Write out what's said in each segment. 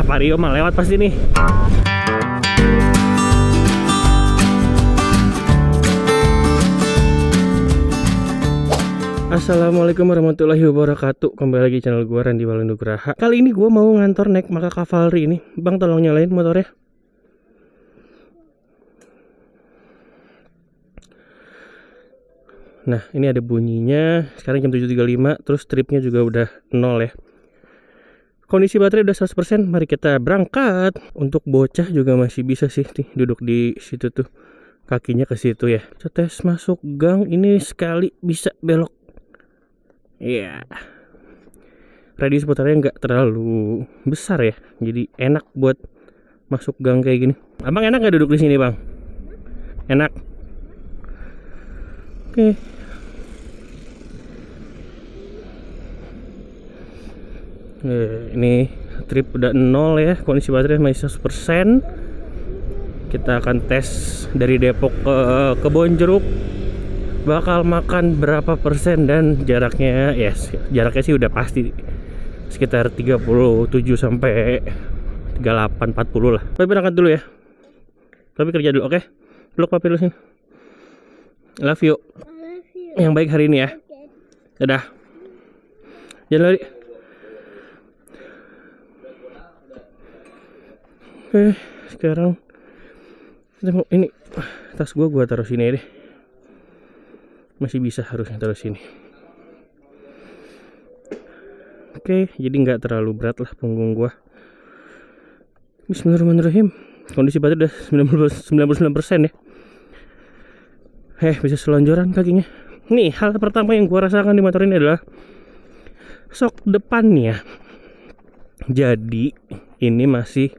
Vario mah lewat pasti nih. Assalamualaikum warahmatullahi wabarakatuh. Kembali lagi channel gue Randy Walendugraha. Kali ini gue mau ngantor naik Maka Cavalry ini. Bang, tolong nyalain motornya. Nah, ini ada bunyinya. Sekarang jam 7.35. Terus tripnya juga udah 0 ya. Kondisi baterai udah 100%. Mari kita berangkat. Untuk bocah juga masih bisa sih nih, duduk di situ tuh. Kakinya ke situ ya. Kita tes masuk gang. Ini sekali bisa belok. Iya, radius putarnya nggak terlalu besar ya, jadi enak buat masuk gang kayak gini. Abang enak nggak duduk di sini, Bang? Enak. Oke. Ini trip udah 0 ya, kondisi baterai masih 100%. Kita akan tes dari Depok ke Kebonjeruk. Bakal makan berapa persen dan jaraknya, yes, jaraknya sih udah pasti sekitar 37 sampai 38 40 lah. Papi berangkat dulu ya. Papi kerja dulu, oke? Peluk papi dulu sini. Love you. Yang baik hari ini ya. Dadah. Jangan lari. Oke, sekarang ini tas gua taruh sini deh. Masih bisa harusnya taruh sini. Oke, jadi nggak terlalu berat lah punggung gua. Bismillahirrahmanirrahim. Kondisi baterai udah 99% ya. Bisa selonjoran kakinya. Nih, hal pertama yang gua rasakan di motor ini adalah sok depannya. Jadi ini masih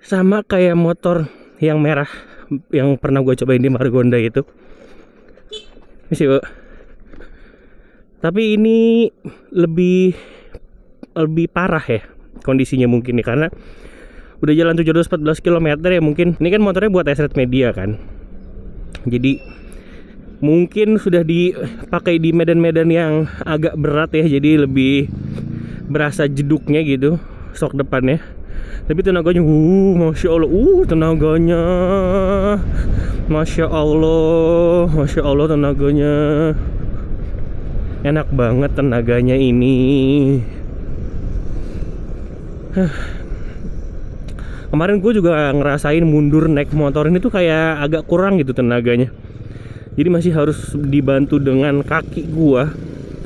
sama kayak motor yang merah yang pernah gua cobain di Margonda itu. Misi, Bu. Tapi ini lebih parah ya kondisinya mungkin nih, karena udah jalan 714 km ya mungkin. Ini kan motornya buat test media kan. Jadi mungkin sudah dipakai di medan-medan yang agak berat ya, jadi lebih berasa jeduknya gitu sok depannya. Tapi tenaganya, masya Allah, tenaganya, masya Allah tenaganya, enak banget tenaganya ini. Kemarin gue juga ngerasain mundur naik motor ini tuh kayak agak kurang gitu tenaganya. Jadi masih harus dibantu dengan kaki gue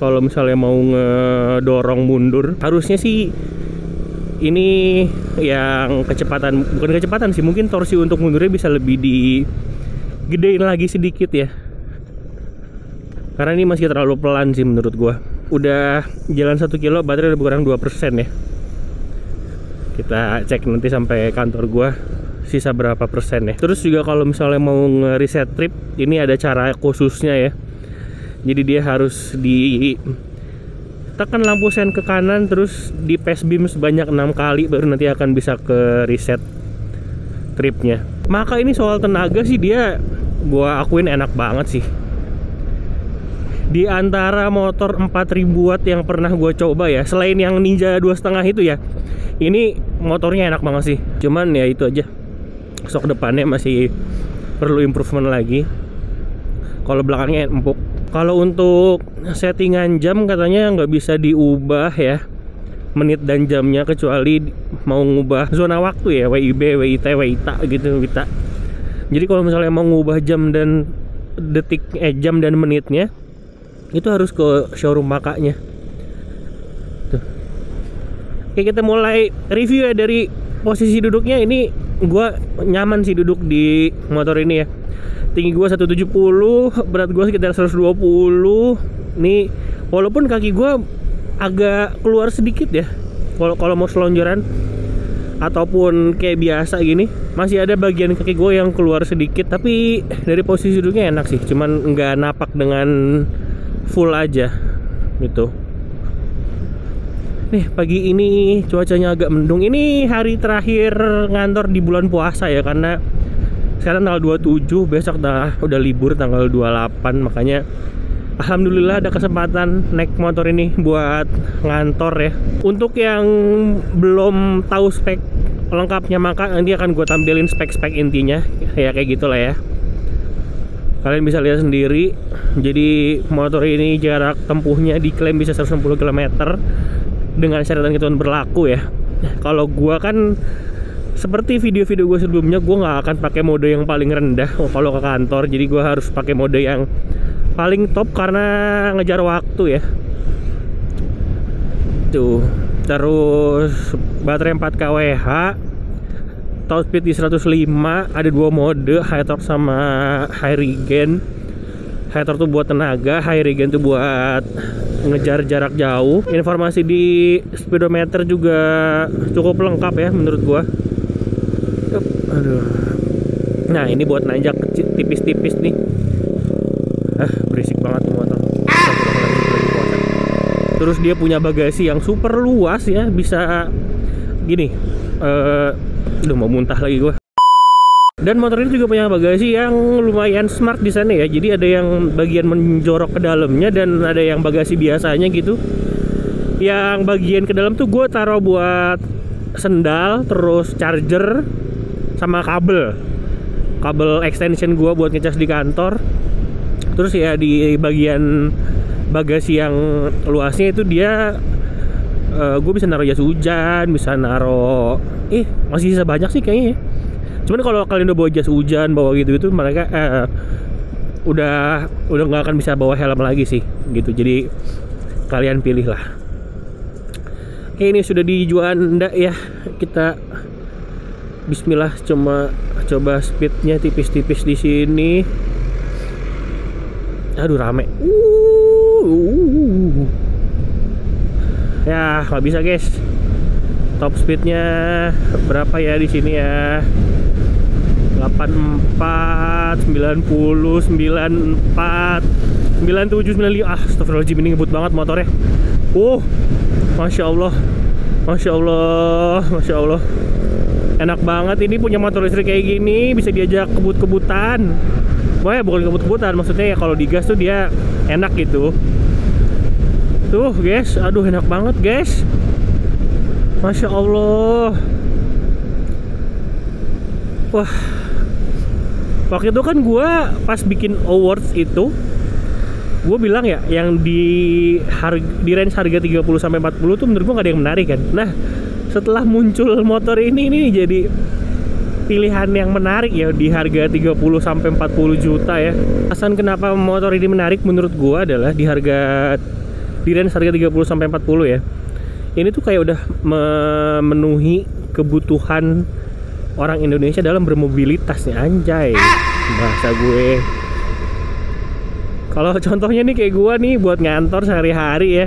kalau misalnya mau ngedorong mundur. Harusnya sih ini yang bukan kecepatan sih, mungkin torsi untuk mundurnya bisa lebih digedein lagi sedikit ya, karena ini masih terlalu pelan sih menurut gua. Udah jalan 1 kilo, baterai udah kurang 2% ya. Kita cek nanti sampai kantor gua sisa berapa persen ya. Terus juga kalau misalnya mau nge-reset trip, ini ada cara khususnya ya. Jadi dia harus tekan lampu sen ke kanan, terus di pass beam sebanyak 6 kali baru nanti akan bisa ke reset tripnya. Maka ini soal tenaga sih dia gua akuin enak banget sih. Di antara motor 4000 watt yang pernah gua coba ya, selain yang Ninja 2,5 itu ya, ini motornya enak banget sih. Cuman ya itu aja, sok depannya masih perlu improvement lagi. Kalau belakangnya empuk. Kalau untuk settingan jam katanya nggak bisa diubah ya, menit dan jamnya, kecuali mau ngubah zona waktu ya, WIB, WIT, WITA gitu, WITA. Jadi kalau misalnya mau ngubah jam dan jam dan menitnya, itu harus ke showroom Makanya. Tuh. Oke, kita mulai review ya dari posisi duduknya. Ini gua nyaman sih duduk di motor ini ya. Tinggi gue 170, berat gue sekitar 120. Nih, walaupun kaki gue agak keluar sedikit ya, kalau mau selonjoran ataupun kayak biasa gini, masih ada bagian kaki gue yang keluar sedikit. Tapi dari posisi duduknya enak sih, cuman nggak napak dengan full aja gitu. Nih, pagi ini cuacanya agak mendung. Ini hari terakhir ngantor di bulan puasa ya, karena sekarang tanggal 27, besok udah libur tanggal 28, makanya Alhamdulillah ada kesempatan naik motor ini buat ngantor ya. Untuk yang belum tahu spek lengkapnya, maka nanti akan gue tampilin spek-spek intinya ya, kayak gitulah ya. Kalian bisa lihat sendiri. Jadi motor ini jarak tempuhnya diklaim bisa 160 km dengan syaratan ketentuan berlaku ya. Kalau gue kan seperti video-video gue sebelumnya, gue nggak akan pakai mode yang paling rendah kalau ke kantor. Jadi gue harus pakai mode yang paling top karena ngejar waktu ya. Tuh. Terus baterai 4 kWh, top speed di 105, ada dua mode, high torque sama high regen. High torque tuh buat tenaga, high regen tuh buat ngejar jarak jauh. Informasi di speedometer juga cukup lengkap ya menurut gua. Aduh. Nah, ini buat nanjak tipis-tipis nih. Berisik banget tuh motor. Terus dia punya bagasi yang super luas ya, bisa gini. Udah mau muntah lagi gua. Dan motor ini juga punya bagasi yang lumayan smart di sana ya. Jadi ada yang bagian menjorok ke dalamnya dan ada yang bagasi biasanya gitu. Yang bagian ke dalam tuh gue taruh buat sendal, terus charger sama kabel extension gue buat ngecas di kantor. Terus ya di bagian bagasi yang luasnya itu dia gue bisa naruh jas hujan, bisa naruh masih sisa banyak sih kayaknya ya. Cuman kalau kalian udah bawa jas hujan, bawa gitu mereka udah nggak akan bisa bawa helm lagi sih gitu. Jadi kalian pilih lah. Oke, ini sudah di Juanda ya. Kita bismillah, coba speednya tipis-tipis di sini. Aduh rame. Ya nggak bisa guys. Top speednya berapa ya di sini ya? 84, 90, 94, 97, 95. Astagfirullahaladzim, ini ngebut banget motornya. Masya Allah, Masya Allah, Masya Allah. Enak banget ini punya motor listrik kayak gini, bisa diajak kebut-kebutan. Bukan kebut-kebutan, maksudnya ya kalau digas tuh dia enak gitu. Tuh guys, aduh enak banget guys. Masya Allah. Wah, waktu itu kan gue pas bikin awards itu, gue bilang ya yang di range harga 30 sampai 40 tuh menurut gue gak ada yang menarik kan. Nah, setelah muncul motor ini jadi pilihan yang menarik ya di harga 30 sampai 40 juta ya. Alasan kenapa motor ini menarik menurut gue adalah di range harga 30 sampai 40 ya. Ini tuh kayak udah memenuhi kebutuhan orang Indonesia dalam bermobilitas nih, anjay bahasa gue. Kalau contohnya nih kayak gue nih buat ngantor sehari-hari ya,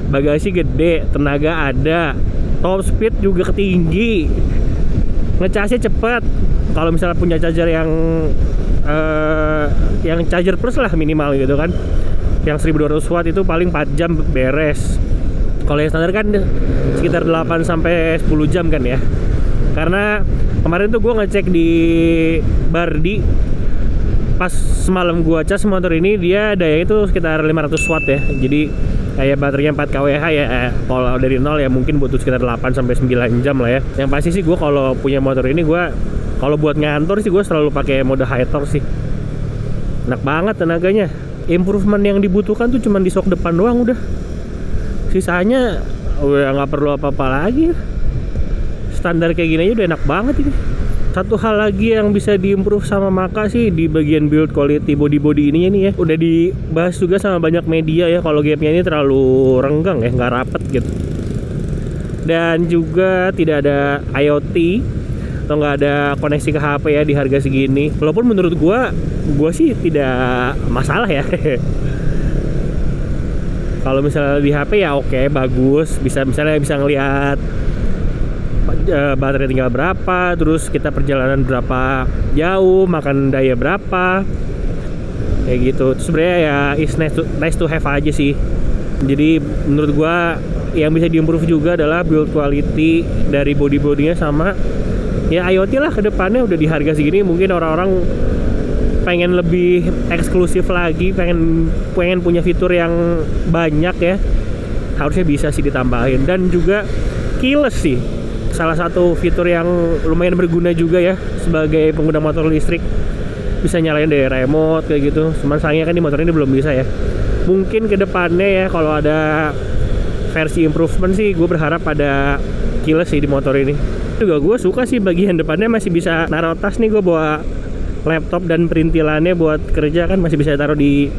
bagasi gede, tenaga ada, top speed juga tinggi, ngecasnya cepet. Kalau misalnya punya charger yang charger plus lah minimal gitu kan, yang 1200 watt itu paling 4 jam beres. Kalau yang standar kan sekitar 8 sampai 10 jam kan ya. Karena kemarin tuh gue ngecek di Bardi, pas semalam gue cas motor ini, dia daya itu sekitar 500 watt ya. Jadi kayak baterainya 4 kWh ya. Kalau dari 0 ya mungkin butuh sekitar 8 sampai 9 jam lah ya. Yang pasti sih gue kalau punya motor ini, gue kalau buat ngantor sih gue selalu pakai mode high torque sih. Enak banget tenaganya. Improvement yang dibutuhkan tuh cuman di shock depan doang udah. Sisanya udah nggak perlu apa-apa lagi. Standar kayak gini aja udah enak banget ini. Satu hal lagi yang bisa diimprove sama Maka sih di bagian build quality body ininya nih ya. Udah dibahas juga sama banyak media ya, kalau gapnya ini terlalu renggang ya, nggak rapet gitu. Dan juga tidak ada IoT atau nggak ada koneksi ke HP ya di harga segini. Walaupun menurut gua sih tidak masalah ya. Kalau misalnya di HP ya oke, bagus, misalnya bisa ngelihat baterai tinggal berapa, terus kita perjalanan berapa jauh, makan daya berapa, kayak gitu. Terus sebenarnya ya is nice to have aja sih. Jadi menurut gua yang bisa diimprove juga adalah build quality dari body-bodinya sama ya IoT lah ke depannya. Udah di harga segini mungkin orang-orang pengen lebih eksklusif lagi, pengen punya fitur yang banyak ya, harusnya bisa sih ditambahin. Dan juga keyless sih, salah satu fitur yang lumayan berguna juga ya sebagai pengguna motor listrik, bisa nyalain dari remote kayak gitu. Cuman sayangnya kan di motor ini belum bisa ya. Mungkin kedepannya ya kalau ada versi improvement sih, gue berharap ada keyless sih di motor ini. Juga gue suka sih bagian depannya masih bisa naruh tas nih, gue bawa laptop dan perintilannya buat kerja kan masih bisa taruh di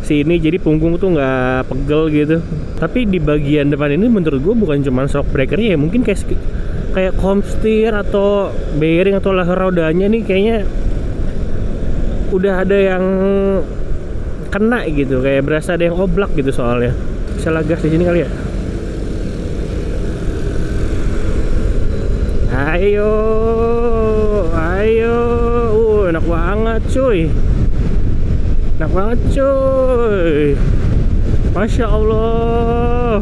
sini, jadi punggung tuh nggak pegel gitu. Tapi di bagian depan ini menurut gue bukan cuma shock breaker ya, mungkin kayak komstir atau bearing atau leher rodanya nih kayaknya udah ada yang kena gitu, kayak berasa ada yang oblak gitu soalnya. Bisa gas di sini kali ya. Ayo, enak banget cuy, enak banget cuy, Masya Allah.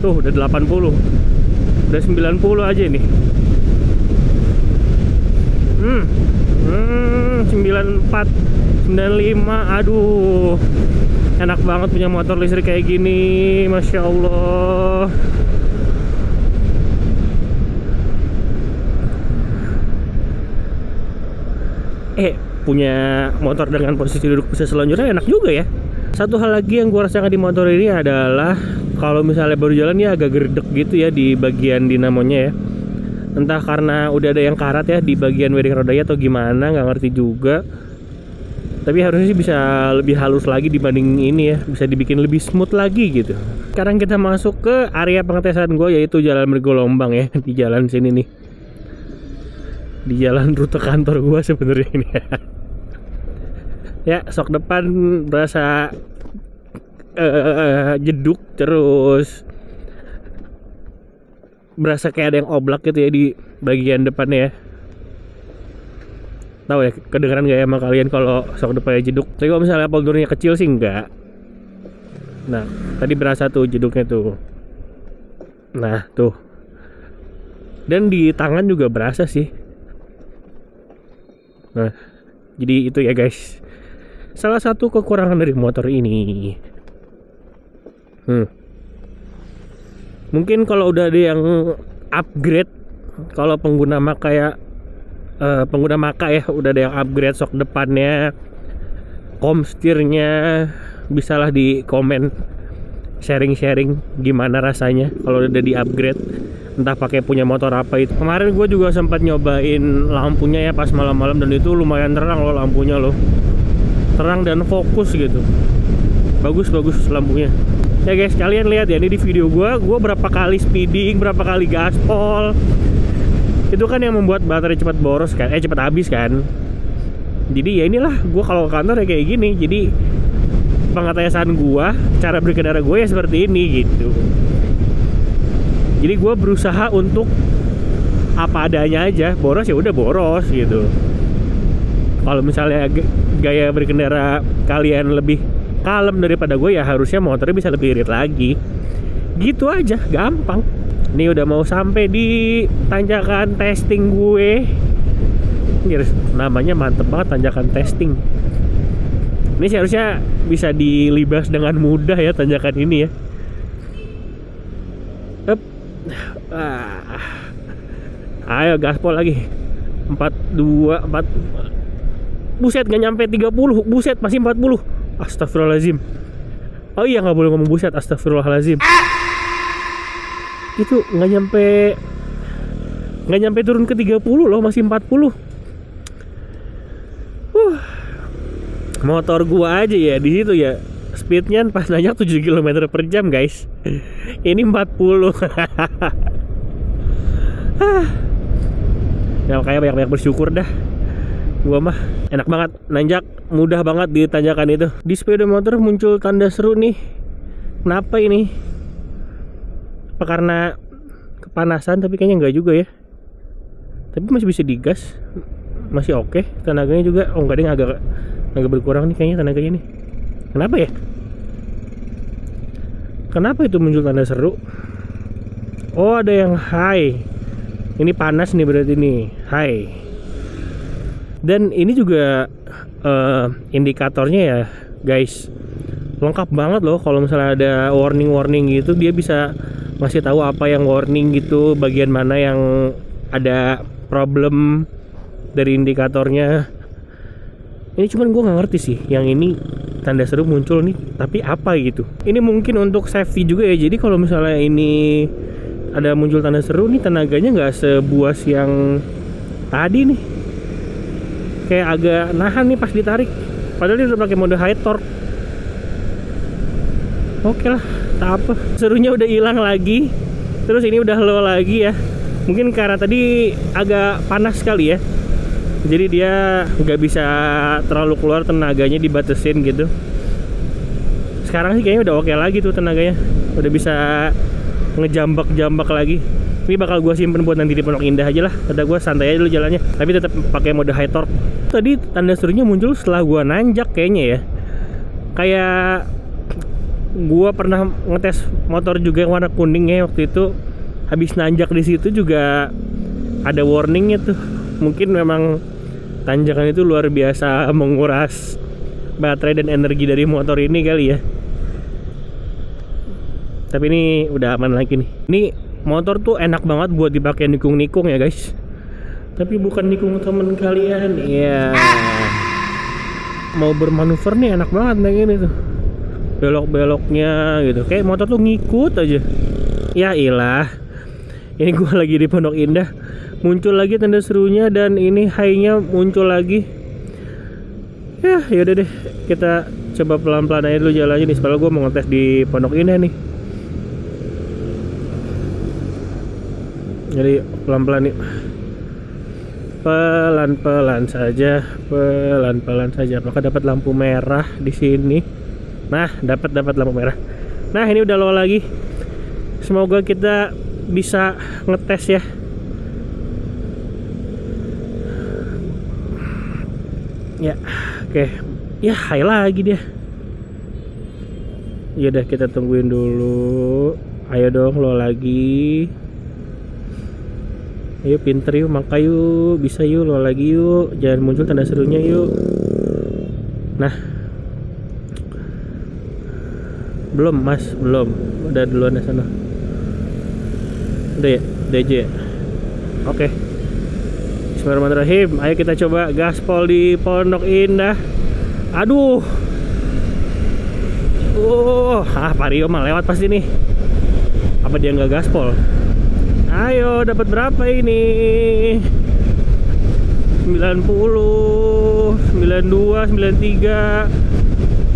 Tuh udah 80, udah 90 aja nih. 94, 95, aduh, enak banget punya motor listrik kayak gini, Masya Allah. Punya motor dengan posisi duduk bisa selanjutnya enak juga ya. Satu hal lagi yang gue rasakan di motor ini adalah kalau misalnya baru jalan ya agak gerdek gitu ya di bagian dinamonya ya. Entah karena udah ada yang karat ya di bagian wiring rodanya atau gimana, nggak ngerti juga. Tapi harusnya sih bisa lebih halus lagi dibanding ini ya, bisa dibikin lebih smooth lagi gitu. Sekarang kita masuk ke area pengetesan gue, yaitu Jalan Mergolombang ya, di jalan sini nih, di jalan rute kantor gue sebenarnya ini. Ya, sok depan berasa jeduk, terus berasa kayak ada yang oblak gitu ya di bagian depannya ya. Tahu ya, kedengeran gak ya sama kalian kalau sok depannya jeduk? Tapi kalau misalnya poldurnya kecil sih enggak. Nah, tadi berasa tuh jeduknya tuh. Nah, tuh. Dan di tangan juga berasa sih. Nah, jadi itu ya guys, salah satu kekurangan dari motor ini. Mungkin kalau udah ada yang upgrade, kalau pengguna Maka ya, udah ada yang upgrade sok depannya, komstirnya, bisalah di komen sharing gimana rasanya kalau udah di upgrade, entah pakai punya motor apa itu. Kemarin gue juga sempat nyobain lampunya ya pas malam-malam, dan itu lumayan terang loh lampunya loh, terang dan fokus gitu, bagus lampunya ya guys. Kalian lihat ya, ini di video gue berapa kali speeding, berapa kali gaspol, itu kan yang membuat baterai cepat boros kan, cepat habis kan. Jadi ya inilah gue kalau ke kantor ya kayak gini. Jadi pengetesan gue, cara berkendara gue ya seperti ini gitu. Jadi gue berusaha untuk apa adanya aja, boros ya udah boros gitu. Kalau misalnya gaya berkendara kalian lebih kalem daripada gue, ya harusnya motornya bisa lebih irit lagi. Gitu aja, gampang. Ini udah mau sampai di tanjakan testing gue. Namanya mantep banget, tanjakan testing. Ini seharusnya bisa dilibas dengan mudah ya tanjakan ini ya. Ayo gaspol lagi. 42, 4. Buset, gak nyampe 30. Buset, masih 40. Astagfirullahaladzim. Oh iya, gak boleh ngomong buset, astagfirullahaladzim. Itu gak nyampe turun ke 30 loh, masih 40. Motor gua aja ya di situ ya, speednya pas nanjak 7 km per jam guys. Ini 40. Ya kayak banyak-banyak bersyukur dah. Gua mah enak banget nanjak, mudah banget di tanjakan itu. Di sepeda motor muncul tanda seru nih. Kenapa ini? Apa karena kepanasan? Tapi kayaknya enggak juga ya. Tapi masih bisa digas, masih oke. Tenaganya juga, oh enggak, dia agak berkurang nih kayaknya tenaganya nih. Kenapa ya? Kenapa itu muncul tanda seru? Oh, ada yang high. Ini panas nih berarti nih, high. Dan ini juga indikatornya ya guys, lengkap banget loh. Kalau misalnya ada warning gitu, dia bisa ngasih tahu apa yang warning gitu, bagian mana yang ada problem dari indikatornya. Ini cuman gue nggak ngerti sih, yang ini tanda seru muncul nih, tapi apa gitu. Ini mungkin untuk safety juga ya. Jadi kalau misalnya ini ada muncul tanda seru nih, tenaganya nggak sebuas yang tadi nih, kayak agak nahan nih pas ditarik. Padahal dia udah pakai mode high torque. Oke lah, tak apa. Serunya udah hilang lagi. Terus ini udah low lagi ya. Mungkin karena tadi agak panas sekali ya. Jadi dia nggak bisa terlalu keluar tenaganya, dibatasin gitu. Sekarang sih kayaknya udah oke lagi tuh tenaganya. Udah bisa ngejambak-jambak lagi. Ini bakal gue simpen buat nanti di Pondok Indah aja lah. Kata gue santai aja dulu jalannya. Tapi tetap pakai mode high torque. Tadi tanda serunya muncul setelah gue nanjak kayaknya ya. Kayak gue pernah ngetes motor juga yang warna kuning ya waktu itu. Habis nanjak di situ juga ada warningnya tuh. Mungkin memang tanjakan itu luar biasa menguras baterai dan energi dari motor ini kali ya. Tapi ini udah aman lagi nih. Ini motor tuh enak banget buat dipakai nikung-nikung ya guys. Tapi bukan nikung temen kalian ya. Mau bermanuver nih enak banget kayak gini tuh. Belok-beloknya gitu. Kayak motor tuh ngikut aja. Ya ilah. Ini gue lagi di Pondok Indah, muncul lagi tanda serunya dan ini high-nya muncul lagi. Ya yaudah deh, kita coba pelan-pelan aja dulu jalannya nih. Soalnya gue mau ngetes di Pondok Indah nih. Jadi pelan-pelan nih, pelan-pelan saja, pelan-pelan saja. Apakah dapat lampu merah di sini? Nah, dapat lampu merah. Nah, ini udah low lagi. Semoga kita bisa ngetes ya. Ya, oke. Ya, high lagi dia. Ya udah, kita tungguin dulu. Ayo dong, low lagi. Ayo pinter yuk, maka yuk, bisa yuk, low lagi yuk. Jangan muncul tanda serunya yuk. Nah. Belum mas, belum. Udah duluan di sana. Udah ya, udah aja ya. Oke. Bismillahirrahmanirrahim. Ayo kita coba gaspol di Pondok Indah. Aduh. Vario mah lewat pasti nih. Apa dia nggak gaspol? Ayo, dapat berapa ini? 90, 92, 93,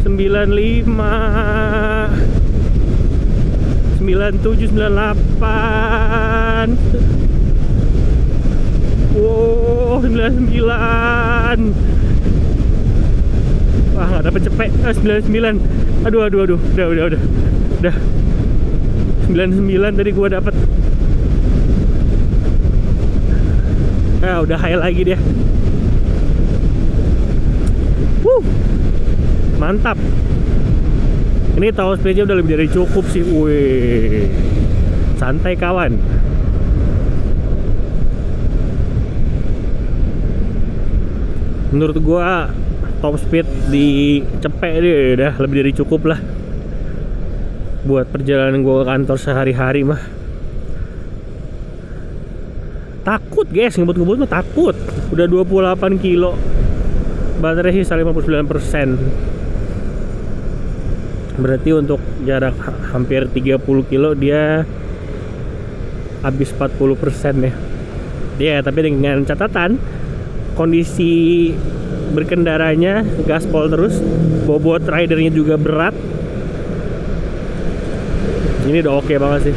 95, 97, 98. Wow, 99. Wah, nggak dapet cepet. 99. Aduh. Udah. 99 tadi gua dapet. Udah high lagi dia. Mantap. Ini tower speed-nya udah lebih dari cukup sih. Wih. Santai kawan. Menurut gua top speed di cepet deh udah lebih dari cukup lah buat perjalanan gua ke kantor sehari-hari mah. Takut guys, ngebut-ngebut mah takut. Udah 28 kilo. Baterai sisa 59%. Berarti untuk jarak hampir 30 kilo dia habis 40% ya. Ya, tapi dengan catatan kondisi berkendaranya gaspol terus, bobot ridernya juga berat. Ini udah oke banget sih.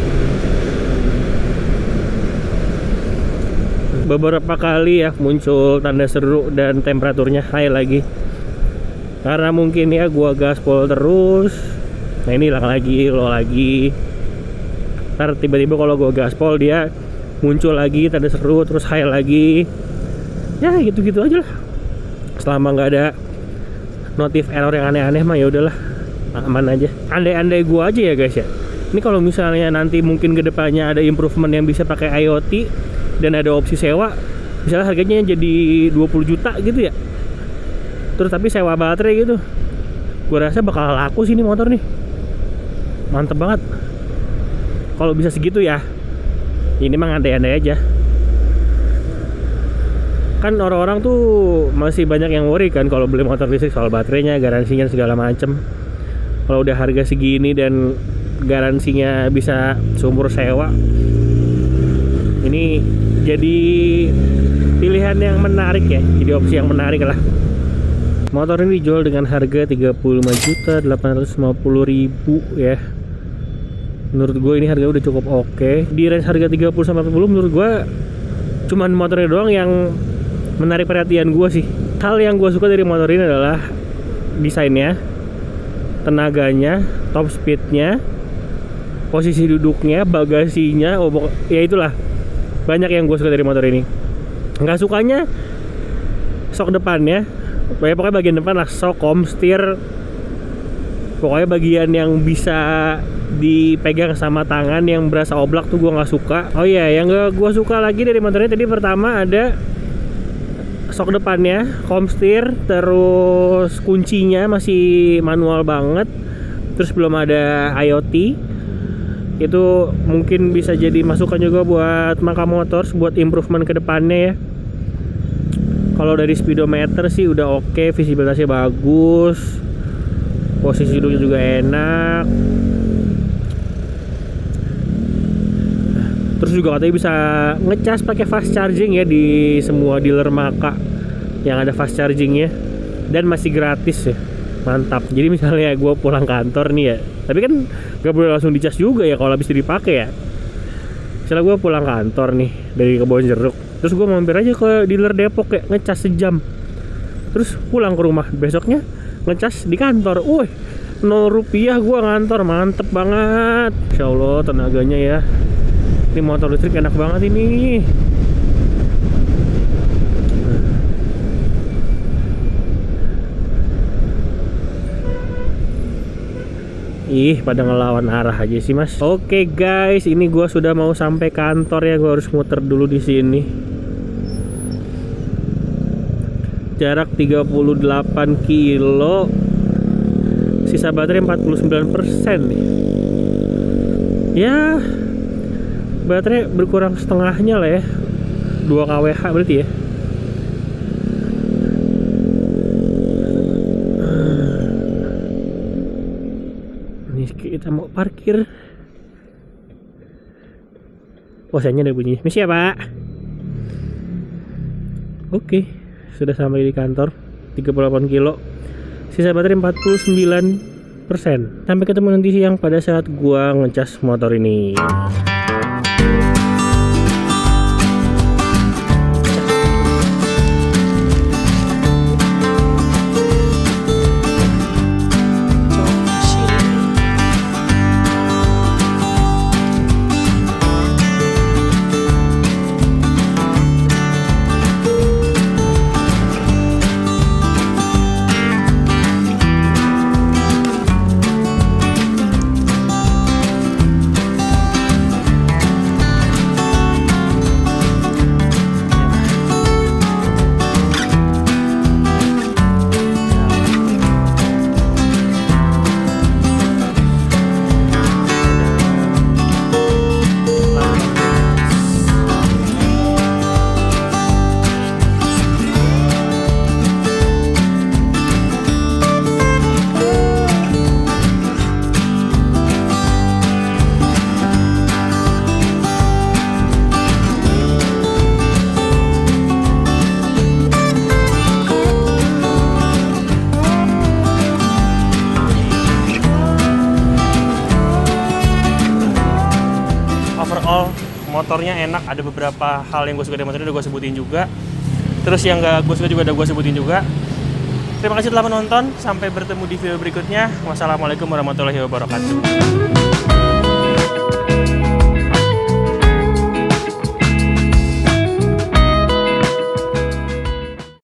Beberapa kali ya muncul tanda seru dan temperaturnya high lagi. Karena mungkin ya gua gaspol terus. Nah ini hilang lagi, low lagi. Ntar tiba-tiba kalau gua gaspol dia muncul lagi tanda seru terus high lagi. Ya gitu-gitu aja lah. Selama nggak ada notif error yang aneh-aneh mah ya udahlah, aman aja. Andai-andai gua aja ya guys ya. Ini kalau misalnya nanti mungkin kedepannya ada improvement yang bisa pakai IoT dan ada opsi sewa, misalnya harganya jadi 20 juta gitu ya. terus tapi sewa baterai gitu. Gue rasa bakal laku sih ini motor nih, mantep banget kalau bisa segitu ya. Ini mah andai-andai aja. Kan orang-orang tuh masih banyak yang worry kan kalau beli motor listrik soal baterainya, garansinya segala macem. Kalau udah harga segini dan garansinya bisa seumur sewa, ini jadi pilihan yang menarik ya, jadi opsi yang menarik lah. Motor ini dijual dengan harga 35.850.000 ya. Menurut gue ini harga udah cukup oke. Di range harga 30 sampai 40 menurut gue cuman motornya doang yang menarik perhatian gue sih. Hal yang gue suka dari motor ini adalah desainnya, tenaganya, top speednya, posisi duduknya, bagasinya, ya itulah. Banyak yang gue suka dari motor ini. Nggak sukanya sok depannya, pokoknya bagian depan lah, sok steer, pokoknya bagian yang bisa dipegang sama tangan yang berasa oblak tuh gue nggak suka. Oh iya, yang gak gue suka lagi dari motor ini tadi, pertama ada sok depannya, steer, terus kuncinya masih manual banget, terus belum ada IoT. Itu mungkin bisa jadi masukan juga buat Maka Motors buat improvement ke depannya ya. Kalau dari speedometer sih udah oke, visibilitasnya bagus, posisi duduknya juga enak. Terus juga katanya bisa ngecas pakai fast charging ya di semua dealer Maka yang ada fast chargingnya, dan masih gratis ya. Mantap. Jadi misalnya gue pulang kantor nih ya, tapi kan gak boleh langsung dicas juga ya kalau habis dipakai ya. Misalnya gue pulang kantor nih dari Kebonjeruk, terus gue mampir aja ke dealer Depok ya, ngecas sejam, terus pulang ke rumah, besoknya ngecas di kantor. Wih, 0 rupiah gue ngantor, mantep banget. Insya Allah tenaganya ya, ini motor listrik enak banget ini. Ih, pada ngelawan arah aja sih mas. Oke guys, ini gua sudah mau sampai kantor ya. Gua harus muter dulu di sini. Jarak 38 kilo. Sisa baterai 49% nih. Ya, baterai berkurang setengahnya lah ya. 2 kWh berarti ya. Kita mau parkir. Posenya ada bunyi. Misi ya pak. Oke, sudah sampai di kantor. 38 kilo. Sisa baterai 49%. Sampai ketemu nanti siang pada saat gua ngecas motor ini. Overall motornya enak, ada beberapa hal yang gue suka dari motornya udah gue sebutin juga. Terus yang gak gue suka juga udah gue sebutin juga. Terima kasih telah menonton, sampai bertemu di video berikutnya. Wassalamualaikum warahmatullahi wabarakatuh.